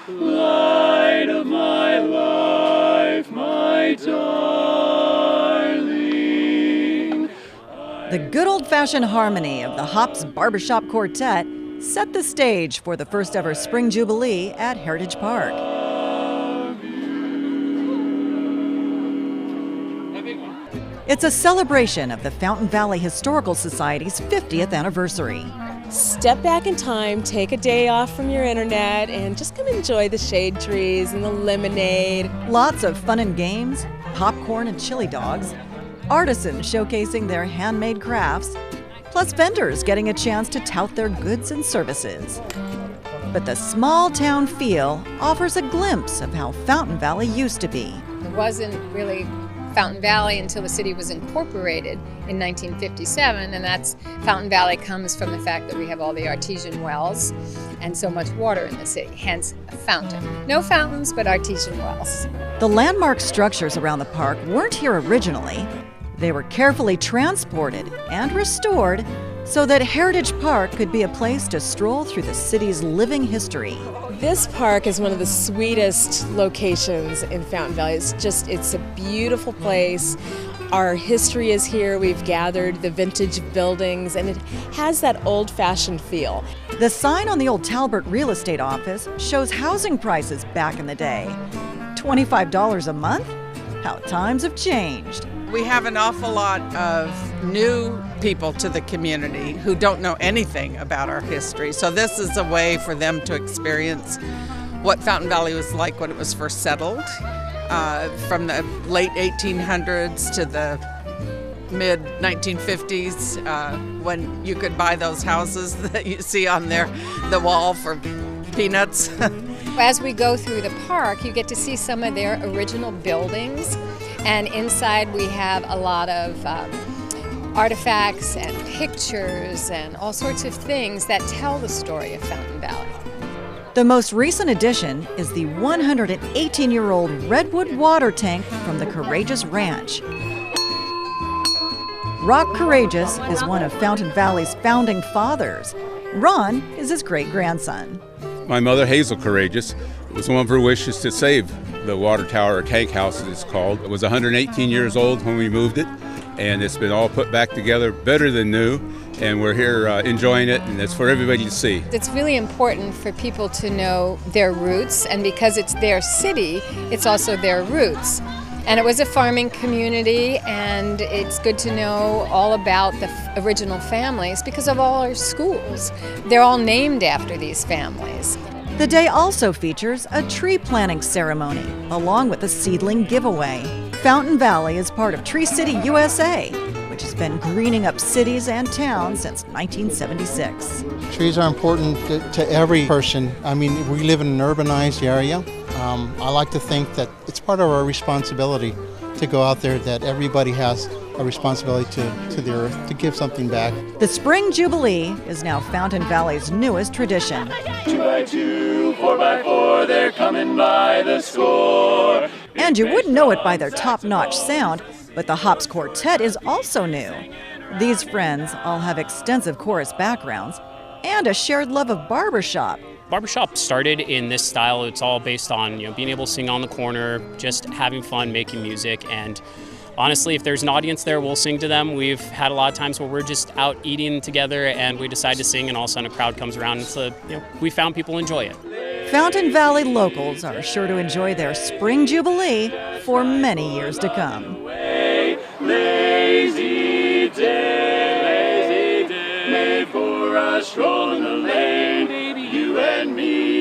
Light of my life, my darling. The good old-fashioned harmony of the Hops Barbershop Quartet set the stage for the first ever Spring Jubilee at Heritage Park. It's a celebration of the Fountain Valley Historical Society's 50th anniversary. Step back in time, take a day off from your internet, and just come enjoy the shade trees and the lemonade. Lots of fun and games, popcorn and chili dogs, artisans showcasing their handmade crafts, plus vendors getting a chance to tout their goods and services. But the small town feel offers a glimpse of how Fountain Valley used to be. It wasn't really Fountain Valley until the city was incorporated in 1957, and that's Fountain Valley comes from the fact that we have all the artesian wells and so much water in the city, hence a fountain. No fountains, but artesian wells. The landmark structures around the park weren't here originally. They were carefully transported and restored so that Heritage Park could be a place to stroll through the city's living history. This park is one of the sweetest locations in Fountain Valley. It's a beautiful place. Our history is here. We've gathered the vintage buildings, and it has that old-fashioned feel. The sign on the old Talbert real estate office shows housing prices back in the day. $25 a month? How times have changed. We have an awful lot of new people to the community who don't know anything about our history. So this is a way for them to experience what Fountain Valley was like when it was first settled, from the late 1800s to the mid-1950s, when you could buy those houses that you see on the wall for peanuts. As we go through the park, you get to see some of their original buildings, and inside we have a lot of artifacts and pictures and all sorts of things that tell the story of Fountain Valley. The most recent addition is the 118-year-old redwood water tank from the Courageous Ranch. Rock Courageous is one of Fountain Valley's founding fathers. Ron is his great-grandson. My mother, Hazel Courageous, it was one of her wishes to save the water tower, or tank house as it's called. It was 118 years old when we moved it, and it's been all put back together better than new, and we're here enjoying it, and it's for everybody to see. It's really important for people to know their roots, and because it's their city, it's also their roots. And it was a farming community, and it's good to know all about the original families because of all our schools. They're all named after these families. The day also features a tree planting ceremony, along with a seedling giveaway. Fountain Valley is part of Tree City, USA, which has been greening up cities and towns since 1976. Trees are important to every person. I mean, we live in an urbanized area. I like to think that it's part of our responsibility to go out there, that everybody has a responsibility to the earth, to give something back. The Spring Jubilee is now Fountain Valley's newest tradition. 2x2, 4x4, they're coming by the score. And you wouldn't know it by their top-notch sound, but the Hops Quartet is also new. These friends all have extensive chorus backgrounds and a shared love of barbershop. Barbershop started in this style. It's all based on being able to sing on the corner, just having fun, making music, and honestly, if there's an audience there, we'll sing to them. We've had a lot of times where we're just out eating together and we decide to sing, and all of a sudden a crowd comes around. And so we found people enjoy it. Fountain Valley locals are sure to enjoy their Spring Jubilee for many years to come. Lazy day, made for a stroll in the lane, you and me.